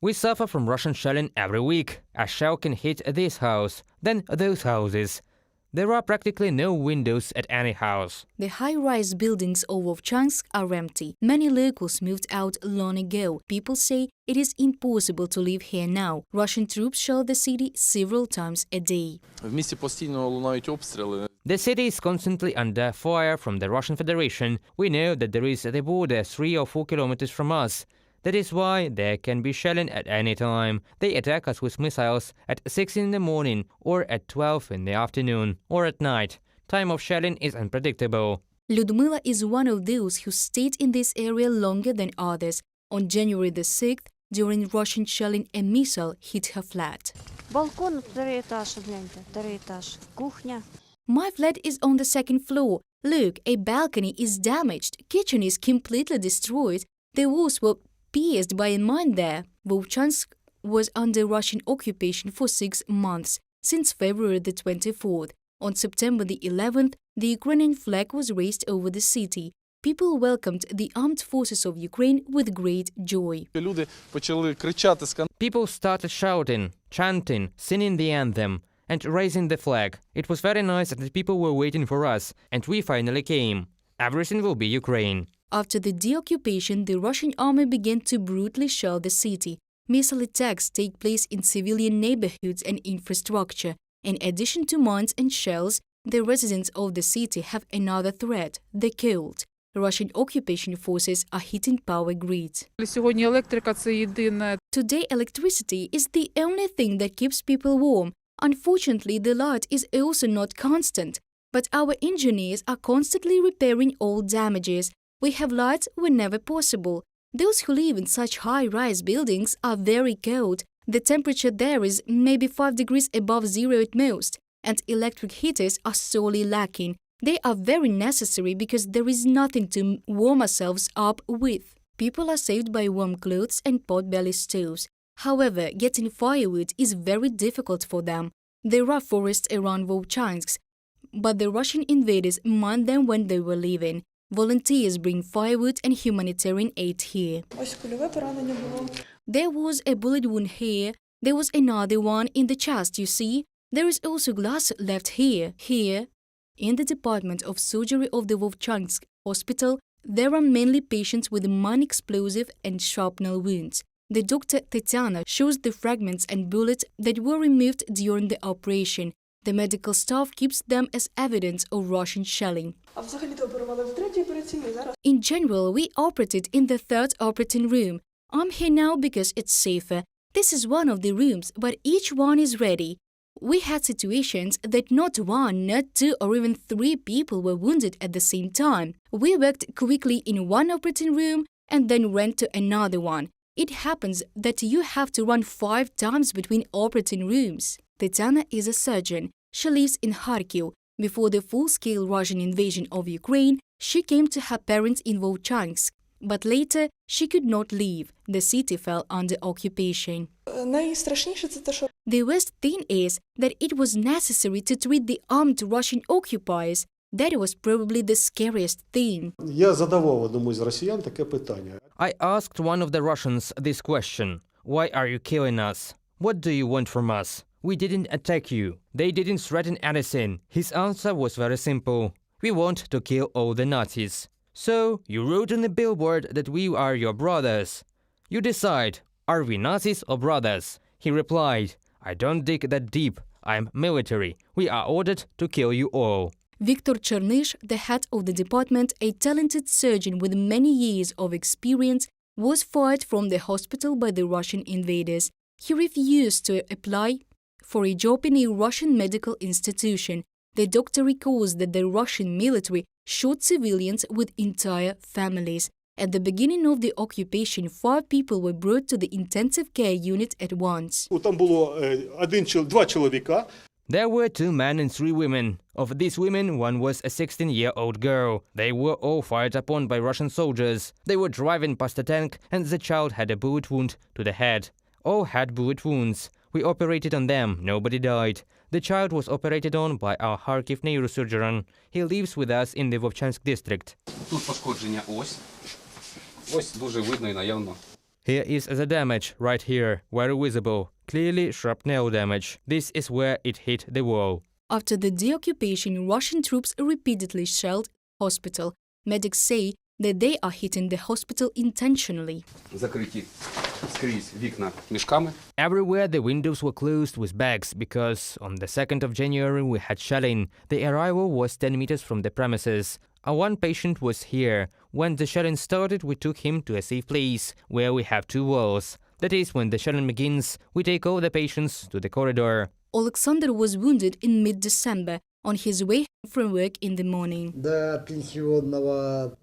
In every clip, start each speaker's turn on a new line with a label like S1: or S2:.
S1: We suffer from Russian shelling every week. A shell can hit this house, then those houses. There are practically no windows at any house.
S2: The high-rise buildings of Vovchansk are empty. Many locals moved out long ago. People say it is impossible to live here now. Russian troops shell the city several times a day.
S1: The city is constantly under fire from the Russian Federation. We know that there is the border 3 or 4 kilometers from us. That is why there can be shelling at any time. They attack us with missiles at 6 in the morning, or at 12 in the afternoon, or at night. Time of shelling is unpredictable.
S2: Ludmila is one of those who stayed in this area longer than others. On January the 6th, during Russian shelling, a missile hit her flat.
S3: Балкон, второй этаж, гляньте, второй этаж. Кухня.
S2: My flat is on the second floor. Look, a balcony is damaged. Kitchen is completely destroyed. The walls were pierced by a mine there. Vovchansk was under Russian occupation for 6 months, since February the 24th. On September the 11th, the Ukrainian flag was raised over the city. People welcomed the armed forces of Ukraine with great joy.
S1: People started shouting, chanting, singing the anthem, and raising the flag. It was very nice that the people were waiting for us, and we finally came. Everything will be Ukraine.
S2: After the deoccupation, the Russian army began to brutally shell the city. Missile attacks take place in civilian neighborhoods and infrastructure. In addition to mines and shells, the residents of the city have another threat, the cold. Russian occupation forces are hitting power grids. Today, electricity is the only thing that keeps people warm. Unfortunately, the light is also not constant. But our engineers are constantly repairing all damages. We have lights whenever possible. Those who live in such high-rise buildings are very cold. The temperature there is maybe 5 degrees above zero at most, and electric heaters are sorely lacking. They are very necessary because there is nothing to warm ourselves up with. People are saved by warm clothes and pot-belly stoves. However, getting firewood is very difficult for them. There are forests around Vovchansk, but the Russian invaders mined them when they were leaving. Volunteers bring firewood and humanitarian aid here. There was a bullet wound here. There was another one in the chest, you see. There is also glass left here. In the department of surgery of the Vovchansk hospital, there are mainly patients with non-explosive and shrapnel wounds. The doctor Tatiana shows the fragments and bullets that were removed during the operation. The medical staff keeps them as evidence of Russian shelling. In general, we operated in the 3rd operating room. I'm here now because it's safer. This is one of the rooms, but each one is ready. We had situations that not 1, not 2, or even 3 people were wounded at the same time. We worked quickly in one operating room and then ran to another one. It happens that you have to run 5 times between operating rooms. Tatiana is a surgeon. She lives in Kharkiv. Before the full-scale Russian invasion of Ukraine, she came to her parents in Vovchansk. But later, she could not leave. The city fell under occupation. The worst thing is that it was necessary to treat the armed Russian occupiers. That was probably the scariest thing.
S1: I asked one of the Russians this question. Why are you killing us? What do you want from us? We didn't attack you. They didn't threaten anything. His answer was very simple. We want to kill all the Nazis. So, you wrote on the billboard that we are your brothers. You decide, are we Nazis or brothers? He replied, I don't dig that deep. I'm military. We are ordered to kill you all.
S2: Viktor Chernysh, the head of the department, a talented surgeon with many years of experience, was fired from the hospital by the Russian invaders. He refused to apply for a job in a Russian medical institution. The doctor recalls that the Russian military shot civilians with entire families. At the beginning of the occupation, 5 people were brought to the intensive care unit at once.
S1: There were 2 men and 3 women. Of these women, one was a 16-year-old girl. They were all fired upon by Russian soldiers. They were driving past a tank, and the child had a bullet wound to the head. All had bullet wounds. We operated on them. Nobody died. The child was operated on by our Kharkiv neurosurgeon. He lives with us in the Vovchansk district.
S4: Тут пошкодження ось. Ось дуже видно і наявно.
S1: Here is the damage, right here, very visible. Clearly shrapnel damage. This is where it hit the wall.
S2: After the deoccupation, Russian troops repeatedly shelled the hospital. Medics say that they are hitting the hospital intentionally.
S4: Закриті скрізь вікна мішками.
S1: Everywhere the windows were closed with bags because on the 2nd of January we had shelling. The arrival was 10 meters from the premises. One patient was here. When the shelling started, we took him to a safe place where we have 2 walls. That is, when the shelling begins, we take all the patients to the corridor.
S2: Alexander was wounded in mid-December on his way from work in the morning.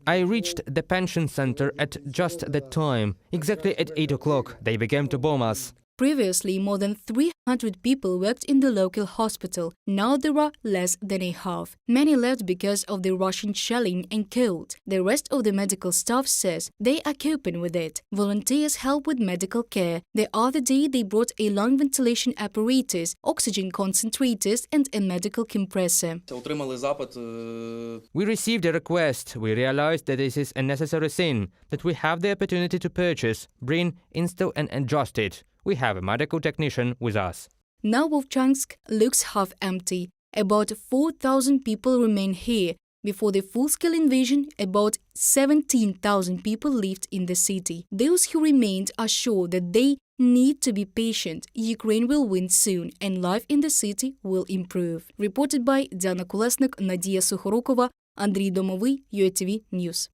S1: I reached the pension center at just that time. Exactly at 8 o'clock, they began to bomb us.
S2: Previously, more than 300 people worked in the local hospital. Now there are less than a half. Many left because of the Russian shelling and cold. The rest of the medical staff says they are coping with it. Volunteers help with medical care. The other day they brought a lung ventilation apparatus, oxygen concentrators and a medical compressor.
S1: We received a request. We realized that this is a necessary thing, that we have the opportunity to purchase, bring, install and adjust it. We have a medical technician with us.
S2: Now Vovchansk looks half empty. About 4,000 people remain here. Before the full-scale invasion, about 17,000 people lived in the city. Those who remained are sure that they need to be patient. Ukraine will win soon and life in the city will improve. Reported by Diana Kulesnik, Nadia Sukhorukova, Andriy Domовий, UATV News.